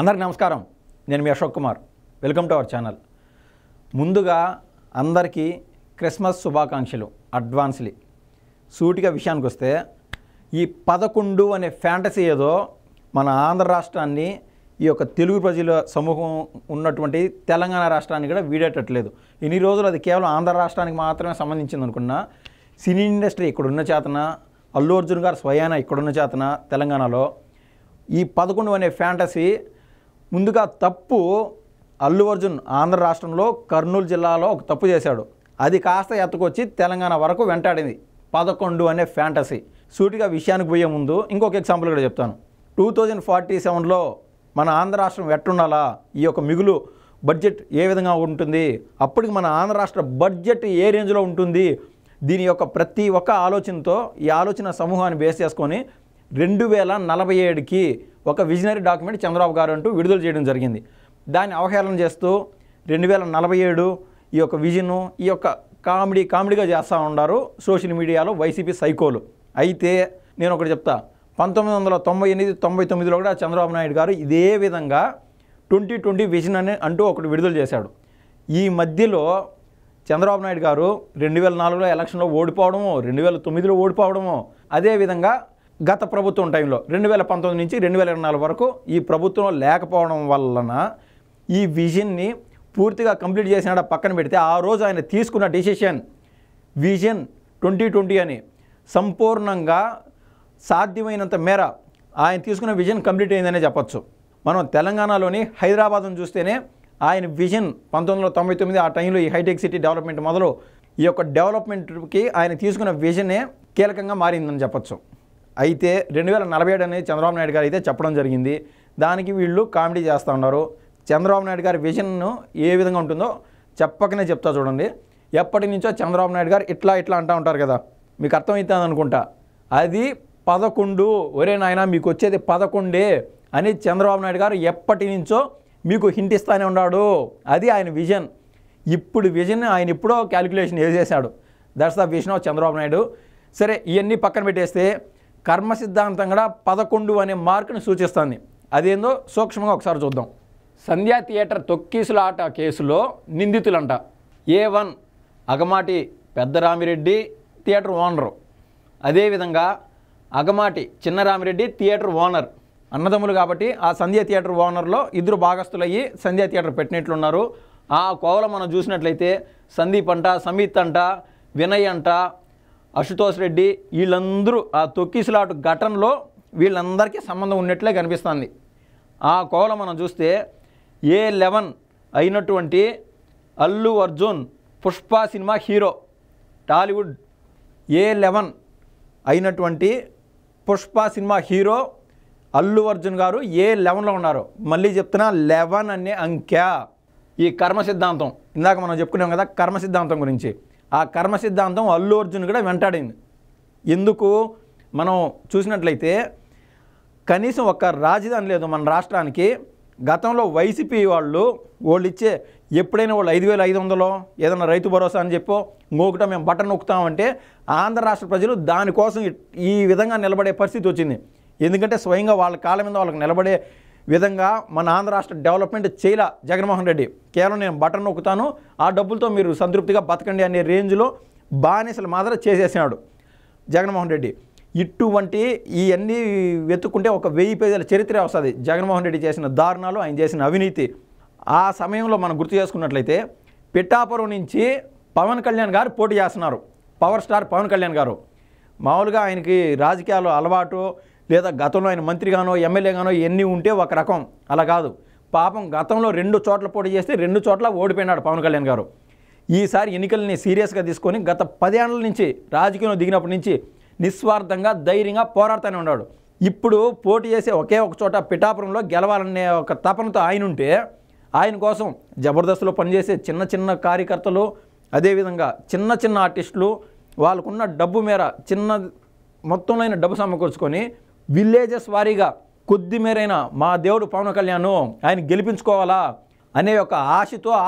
అందరికీ నమస్కారం. నేను మీ Ashok Kumar. Welcome to our channel. ముందుగా అందరికీ క్రిస్మస్ శుభాకాంక్షలు అడ్వాన్స్లీ. సూటిగా విషయానికి వస్తే ఈ 11 అనే ఫ్యాంటసీ ఏదో మన ఆంధ్ర రాష్ట్రాన్ని ఈ యొక్క తెలుగు ప్రజల సమూహం ఉన్నటువంటి తెలంగాణ రాష్ట్రాన్ని కూడా వీడేటట్లేదు. ఇన్ని రోజులు అది కేవలం ఆంధ్ర రాష్ట్రానికి మాత్రమే సంబంధించింది అనుకున్నా. సినీ ఇండస్ట్రీ ఇక్కడున్న చేతన, అల్లు అర్జున్ గారు స్వయాన ఇక్కడున్న చేతన తెలంగాణలో ఈ 11 అనే ఫ్యాంటసీ ముందుగా తప్పు. అల్లు అర్జున్ ఆంధ్ర రాష్ట్రంలో కర్నూలు జిల్లాలో ఒక తప్పు చేశాడు. అది కాస్త ఎత్తుకొచ్చి తెలంగాణ వరకు వెంటాడింది 11 అనే ఫ్యాంటసీ. సూటిగా విషయానికి పోయే ముందు ఇంకొక ఎగ్జాంపుల్ కూడా చెప్తాను. 2047లో మన ఆంధ్ర రాష్ట్రం ఎట్టుండాలా, ఈ యొక్క మిగులు బడ్జెట్ ఏ విధంగా ఉంటుంది, అప్పటికి మన ఆంధ్ర రాష్ట్ర బడ్జెట్ ఏ రేంజ్లో ఉంటుంది, దీని యొక్క ప్రతి ఒక్క ఆలోచనతో ఈ ఆలోచన సమూహాన్ని బేస్ చేసుకొని 2047కి ఒక విజనరీ డాక్యుమెంట్ చంద్రబాబు గారు అంటూ విడుదల చేయడం జరిగింది. దాన్ని అవహేళన చేస్తూ 2047 ఈ యొక్క విజను ఈ యొక్క కామెడీగా చేస్తూ ఉన్నారు సోషల్ మీడియాలో వైసీపీ సైకోలు. అయితే నేను ఒకటి చెప్తా, 1998-99లో కూడా చంద్రబాబు నాయుడు గారు ఇదే విధంగా 2020 విజన్ అని అంటూ ఒకటి విడుదల చేశాడు. ఈ మధ్యలో చంద్రబాబు నాయుడు గారు 2004లో ఎలక్షన్లో ఓడిపోవడము, 2009లో ఓడిపోవడము, అదేవిధంగా గత ప్రభుత్వం టైంలో 2019 నుంచి 2024 వరకు ఈ ప్రభుత్వం లేకపోవడం వలన ఈ విజన్ని పూర్తిగా కంప్లీట్ చేసినాడ పక్కన పెడితే, ఆ రోజు ఆయన తీసుకున్న డెసిషన్ విజన్ 2020 అని సంపూర్ణంగా సాధ్యమైనంత మేర ఆయన తీసుకున్న విజన్ కంప్లీట్ అయిందనే చెప్పచ్చు. మనం తెలంగాణలోని హైదరాబాద్ను చూస్తేనే ఆయన విజన్ 1999 ఆ టైంలో ఈ హైటెక్ సిటీ డెవలప్మెంట్ మొదలు ఈ యొక్క డెవలప్మెంట్కి ఆయన తీసుకున్న విజనే కీలకంగా మారిందని చెప్పచ్చు. అయితే 2047 అనేది చంద్రబాబు నాయుడు గారు అయితే చెప్పడం జరిగింది. దానికి వీళ్ళు కామెడీ చేస్తూ ఉన్నారు. చంద్రబాబు నాయుడు గారి విజన్ ఏ విధంగా ఉంటుందో చెప్పకనే చెప్తా చూడండి. ఎప్పటి నుంచో చంద్రబాబు నాయుడు గారు ఇట్లా అంటూ ఉంటారు కదా, మీకు అర్థమవుతుంది అనుకుంటా. అది 11, ఒరే నాయన మీకు వచ్చేది 11 అని చంద్రబాబు నాయుడు గారు ఎప్పటి నుంచో మీకు హింట్ ఇస్తానే ఉన్నాడు. అది ఆయన విజన్. ఇప్పుడు విజన్ ఆయన ఎప్పుడో క్యాలిక్యులేషన్ వేసేసాడు. That's the vision of Chandrababu Naidu. సరే, ఇవన్నీ పక్కన పెట్టేస్తే కర్మ సిద్ధాంతం కూడా 11 అనే మార్కుని సూచిస్తుంది. అదేందో సూక్ష్మంగా ఒకసారి చూద్దాం. సంధ్యా థియేటర్ తొక్కిసులాట కేసులో నిందితులంట A1 అగమాటి పెద్దరామిరెడ్డి థియేటర్ ఓనరు, అదేవిధంగా అగమాటి చిన్నరామిరెడ్డి థియేటర్ ఓనర్, అన్నదమ్ములు కాబట్టి ఆ సంధ్యా థియేటర్ ఓనర్లో ఇద్దరు భాగస్తులయ్యి సంధ్యా థియేటర్ పెట్టినట్లున్నారు. ఆ కోవలో మనం చూసినట్లయితే సందీప్ అంట, సమీత్ అంట, వినయ్ అంట, అశుతోష్ రెడ్డి, వీళ్ళందరూ ఆ తొక్కిసలాట ఘటనలో వీళ్ళందరికీ సంబంధం ఉన్నట్లే కనిపిస్తుంది. ఆ కోవలో మనం చూస్తే A11 అయినటువంటి Allu Arjun Pushpa cinema hero, Tollywood A11 అయినటువంటి పుష్ప సినిమా హీరో అల్లు అర్జున్ గారు A11లో ఉన్నారు. మళ్ళీ చెప్తున్నా, 11 అనే అంకె. ఈ కర్మ సిద్ధాంతం ఇందాక మనం చెప్పుకున్నాం కదా, కర్మ సిద్ధాంతం గురించి. ఆ కర్మ సిద్ధాంతం అల్లు అర్జున్ కూడా వెంటాడింది. ఎందుకు మనం చూసినట్లయితే కనీసం ఒక రాజధాని లేదు మన రాష్ట్రానికి. గతంలో వైసీపీ వాళ్ళు ఇచ్చే ఎప్పుడైనా వాళ్ళు 5,500 ఏదైనా రైతు భరోసా అని చెప్పో ఇంకొకట మేము బటన్ నొక్కుతామంటే ఆంధ్ర రాష్ట్ర ప్రజలు దానికోసం ఈ విధంగా నిలబడే పరిస్థితి వచ్చింది. ఎందుకంటే స్వయంగా వాళ్ళ కాళ్ళ మీద వాళ్ళకి నిలబడే విధంగా మన ఆంధ్ర రాష్ట్ర డెవలప్మెంట్ చేయలే జగన్మోహన్ రెడ్డి. కేవలం నేను బటన్ నొక్కుతాను, ఆ డబ్బులతో మీరు సంతృప్తిగా బతకండి అనే రేంజ్లో బానిసలు మాత్రం చేసేసినాడు జగన్మోహన్ రెడ్డి. ఇటువంటి ఇవన్నీ వెతుక్కుంటే ఒక 1000 పేజీల చరిత్ర వస్తుంది జగన్మోహన్ రెడ్డి చేసిన దారుణాలు, ఆయన చేసిన అవినీతి. ఆ సమయంలో మనం గుర్తు చేసుకున్నట్లయితే పిఠాపురం నుంచి పవన్ కళ్యాణ్ గారు పోటీ చేస్తున్నారు. పవర్ స్టార్ పవన్ కళ్యాణ్ గారు. మామూలుగా ఆయనకి రాజకీయాలు అలవాటు లేదా గతంలో ఆయన మంత్రిగానో ఎమ్మెల్యేగానో ఎన్ని ఉంటే ఒక రకం, అలా కాదు. పాపం గతంలో 2 చోట్ల పోటీ చేస్తే 2 చోట్ల ఓడిపోయినాడు పవన్ కళ్యాణ్ గారు. ఈసారి ఎన్నికల్ని సీరియస్గా తీసుకొని గత 10 ఏళ్ల నుంచి రాజకీయంలో దిగినప్పటి నుంచి నిస్వార్థంగా ధైర్యంగా పోరాడుతూనే ఉన్నాడు. ఇప్పుడు పోటీ చేసే ఒకే ఒక చోట పిఠాపురంలో గెలవాలనే ఒక తపనతో ఆయన ఉంటే, ఆయన కోసం జబర్దస్త్లో పనిచేసే చిన్న కార్యకర్తలు, అదేవిధంగా చిన్న ఆర్టిస్టులు వాళ్ళకున్న డబ్బు మేర చిన్న మొత్తంలో డబ్బు సమకూర్చుకొని విలేజెస్ వారీగా కొద్ది మేరైనా మా దేవుడు పవన్ కళ్యాణ్ ఆయన గెలిపించుకోవాలా అనే ఒక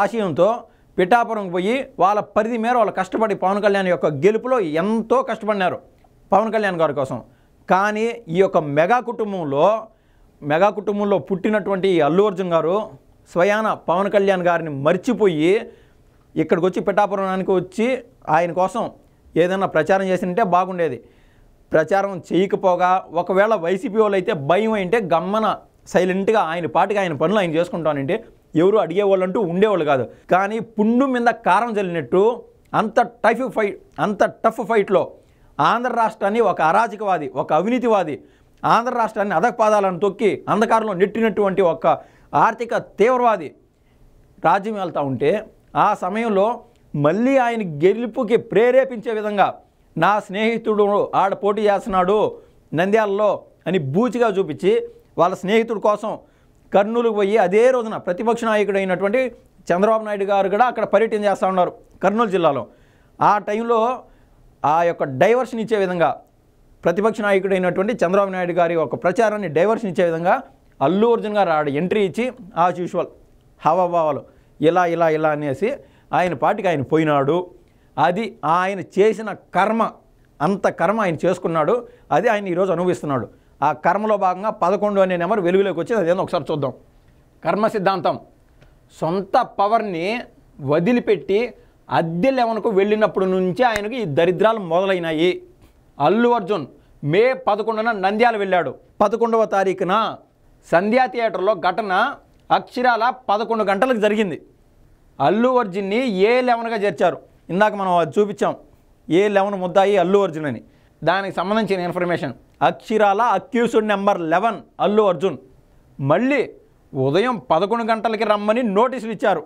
ఆశయంతో పిఠాపురం పోయి వాళ్ళ పరిధి మేర వాళ్ళు కష్టపడి పవన్ కళ్యాణ్ యొక్క గెలుపులో ఎంతో కష్టపడినారు పవన్ కళ్యాణ్ గారి కోసం. కానీ ఈ యొక్క మెగా కుటుంబంలో మెగా కుటుంబంలో పుట్టినటువంటి ఈ అల్లు అర్జున్ గారు స్వయాన పవన్ కళ్యాణ్ గారిని మర్చిపోయి ఇక్కడికి వచ్చి పిఠాపురానికి వచ్చి ఆయన కోసం ఏదైనా ప్రచారం చేసింటే బాగుండేది. ప్రచారం చేయకపోగా ఒకవేళ వైసీపీ వాళ్ళు అయితే భయం అయితే గమ్మన సైలెంట్గా ఆయన పాటికి ఆయన పనులు ఆయన చేసుకుంటానంటే ఎవరు అడిగేవాళ్ళు అంటూ ఉండేవాళ్ళు కాదు. కానీ పుండు మీద కారం చల్లినట్టు అంత టఫ్ ఫైట్లో ఆంధ్ర రాష్ట్రాన్ని ఒక అరాచకవాది, ఒక అవినీతివాది, ఆంధ్ర రాష్ట్రాన్ని అధపాదాలను తొక్కి అంధకారంలో నెట్టినటువంటి ఒక ఆర్థిక తీవ్రవాది రాజ్యం వెళ్తూ ఉంటే ఆ సమయంలో మళ్ళీ ఆయన గెలుపుకి ప్రేరేపించే విధంగా నా స్నేహితుడు ఆడ పోటీ చేస్తున్నాడు నంద్యాలలో అని బూచిగా చూపించి వాళ్ళ స్నేహితుడి కోసం కర్నూలుకు పోయి అదే రోజున ప్రతిపక్ష నాయకుడు అయినటువంటి చంద్రబాబు నాయుడు గారు కూడా అక్కడ పర్యటన చేస్తూ ఉన్నారు కర్నూలు జిల్లాలో. ఆ టైంలో ఆ యొక్క డైవర్షన్ ఇచ్చే విధంగా ప్రతిపక్ష నాయకుడు అయినటువంటి చంద్రబాబు నాయుడు గారి ఒక ప్రచారాన్ని డైవర్షన్ ఇచ్చే విధంగా అల్లు అర్జున్ గారు ఆడ ఎంట్రీ ఇచ్చి యాజ్ యూజువల్ హావభావాలు ఇలా అనేసి ఆయన పాటికి ఆయన పోయినాడు. అది ఆయన చేసిన కర్మ, అంత కర్మ ఆయన చేసుకున్నాడు. అది ఆయన ఈరోజు అనుభవిస్తున్నాడు. ఆ కర్మలో భాగంగా 11 అనే నెంబర్ వెలుగులోకి వచ్చి అదేందో ఒకసారి చూద్దాం. కర్మ సిద్ధాంతం సొంత పవర్ని వదిలిపెట్టి అద్దె లెవెన్కు వెళ్ళినప్పుడు నుంచి ఆయనకు ఈ దరిద్రాలు మొదలైనాయి. అల్లు అర్జున్ మే 11న నంద్యాల వెళ్ళాడు. 11వ తారీఖున సంధ్యా థియేటర్లో ఘటన అక్షరాల 11 గంటలకు జరిగింది. అల్లు అర్జున్ని A11గా చేర్చారు. ఇందాక మనం అది చూపించాం, A11 ముద్దాయి అల్లు అర్జున్ అని. దానికి సంబంధించిన ఇన్ఫర్మేషన్ అక్షరాల అక్యూస్డ్ నెంబర్ 11 అల్లు అర్జున్. మళ్ళీ ఉదయం 11 గంటలకి రమ్మని నోటీసులు ఇచ్చారు.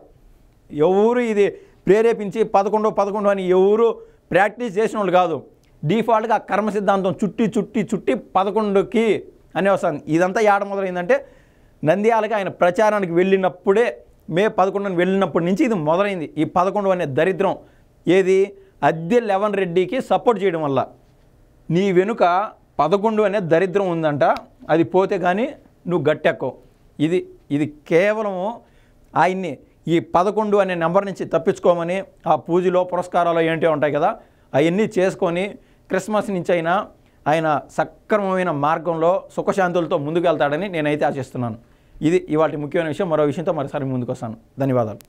ఎవరు ఇది ప్రేరేపించి 11 అని ఎవరు ప్రాక్టీస్ చేసిన వాళ్ళు కాదు. డిఫాల్ట్గా ఆ కర్మ సిద్ధాంతం చుట్టి 11కి అనే వస్తుంది. ఇదంతా ఏడ మొదలైందంటే నంద్యాలకి ఆయన ప్రచారానికి వెళ్ళినప్పుడే మే 11న వెళ్ళినప్పటి నుంచి ఇది మొదలైంది. ఈ 11 అనే దరిద్రం ఏది అద్దె 11 రెడ్డికి సపోర్ట్ చేయడం వల్ల. నీ వెనుక 11 అనే దరిద్రం ఉందంట, అది పోతే కానీ నువ్వు గట్టెక్కవు. ఇది కేవలం ఆయన్ని ఈ 11 అనే నెంబర్ నుంచి తప్పించుకోమని ఆ పూజలో పురస్కారాలు ఏంటో ఉంటాయి కదా, అవన్నీ చేసుకొని క్రిస్మస్ నుంచి అయినా ఆయన సక్రమమైన మార్గంలో సుఖశాంతులతో ముందుకు వెళ్తాడని నేనైతే ఆశిస్తున్నాను. ఇది ఇవాళ ముఖ్యమైన విషయం. మరో విషయంతో మరోసారి ముందుకు వస్తాను. ధన్యవాదాలు.